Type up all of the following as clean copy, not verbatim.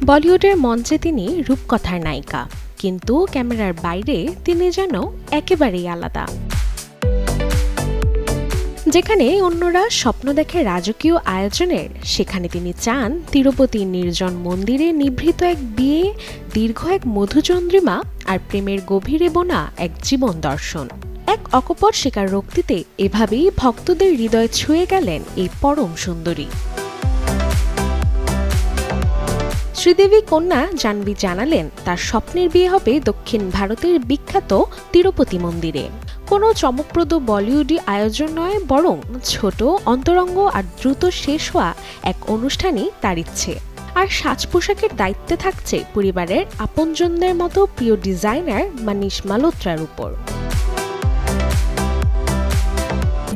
বলিউডের মঞ্চে তিনি রূপকথার নায়িকা, কিন্তু ক্যামেরার বাইরে তিনি যেন একেবারেই আলাদা। যেখানে অন্যরা স্বপ্ন দেখে রাজকীয় আয়োজনের, সেখানে তিনি চান তিরুপতির নির্জন মন্দিরে নিভৃত এক বিয়ে, দীর্ঘ এক মধুচন্দ্রিমা আর প্রেমের গভীরে বোনা এক জীবন দর্শন। এক অকপট স্বীকারোক্তিতে এভাবেই ভক্তদের হৃদয় ছুঁয়ে গেলেন এই পরম সুন্দরী। শ্রীদেবী কন্যা জাহ্নবী জানালেন তার স্বপ্নের বিয়ে হবে দক্ষিণ ভারতের বিখ্যাত তিরুপতি মন্দিরে। কোনো চমকপ্রদ বলিউডি আয়োজন নয়, বরং ছোট, অন্তরঙ্গ আর দ্রুত শেষ হওয়া এক অনুষ্ঠানই তার ইচ্ছে। আর সাজ পোশাকের দায়িত্বে থাকছে পরিবারের আপনজনদের মতো প্রিয় ডিজাইনার মানিশ মালহোত্রার উপর।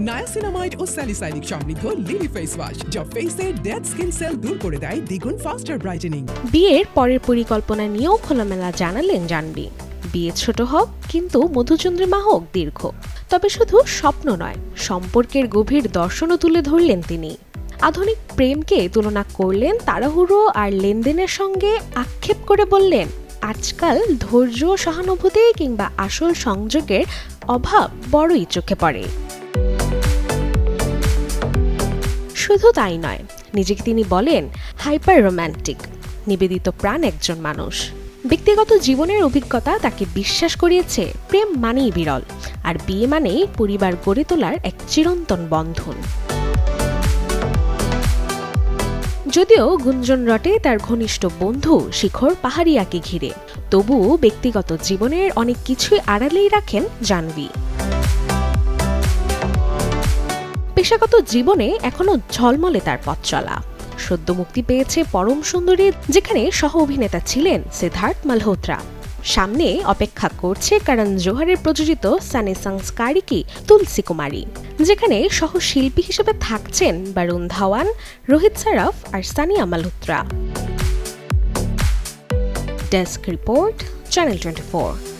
নায়াসিনামাইড ও স্যালিসাইলিক সমৃদ্ধ লিলি ফেস ওয়াশ, যা ফেসের ডেড স্কিন সেল দূর করে দেয় দ্বিগুণ ফাস্টার ব্রাইটেনিং। বিয়ের পরের পরিকল্পনা নিয়েও খোলামেলা জানালেন জাহ্নবী। বিয়ে ছোট হোক, কিন্তু মধুচন্দ্রিমা হোক দীর্ঘ। তবে শুধু স্বপ্ন নয়, সম্পর্কের গভীর দর্শনও তুলে ধরলেন তিনি। আধুনিক প্রেমকে তুলনা করলেন তাড়াহুড়ো আর লেনদেনের সঙ্গে, আক্ষেপ করে বললেন আজকাল ধৈর্য, সহানুভূতি কিংবা আসল সংযোগের অভাব বড়ই চোখে পড়ে। শুধু তাই নয়, নিজেকে তিনি বলেন হাইপার রোম্যান্টিক, নিবেদিত প্রাণ একজন মানুষ। ব্যক্তিগত জীবনের অভিজ্ঞতা তাকে বিশ্বাস করিয়েছে প্রেম মানেই বিরল, আর বিয়ে মানেই পরিবার গড়ে তোলার এক চিরন্তন বন্ধন। যদিও গুঞ্জন রটে তার ঘনিষ্ঠ বন্ধু শিখর পাহাড়িয়াকে ঘিরে, তবুও ব্যক্তিগত জীবনের অনেক কিছুই আড়ালেই রাখেন জাহ্নবী। পেশাগত জীবনে এখনো ঝলমলে তার পথ চলা। সদ্য মুক্তি পেয়েছে পরম সুন্দরী, যেখানে সহ অভিনেতা ছিলেন সিদ্ধার্থ মালহোত্রা। সামনে অপেক্ষা করছে করণ জোহরের প্রযোজিত সানে সংস্কারি কি তুলসী কুমারী, যেখানে সহ শিল্পী হিসেবে থাকছেন বরুণ ধাওয়ান, রোহিত সারাফ আর Sania Malhotra. Desk report, channel 24।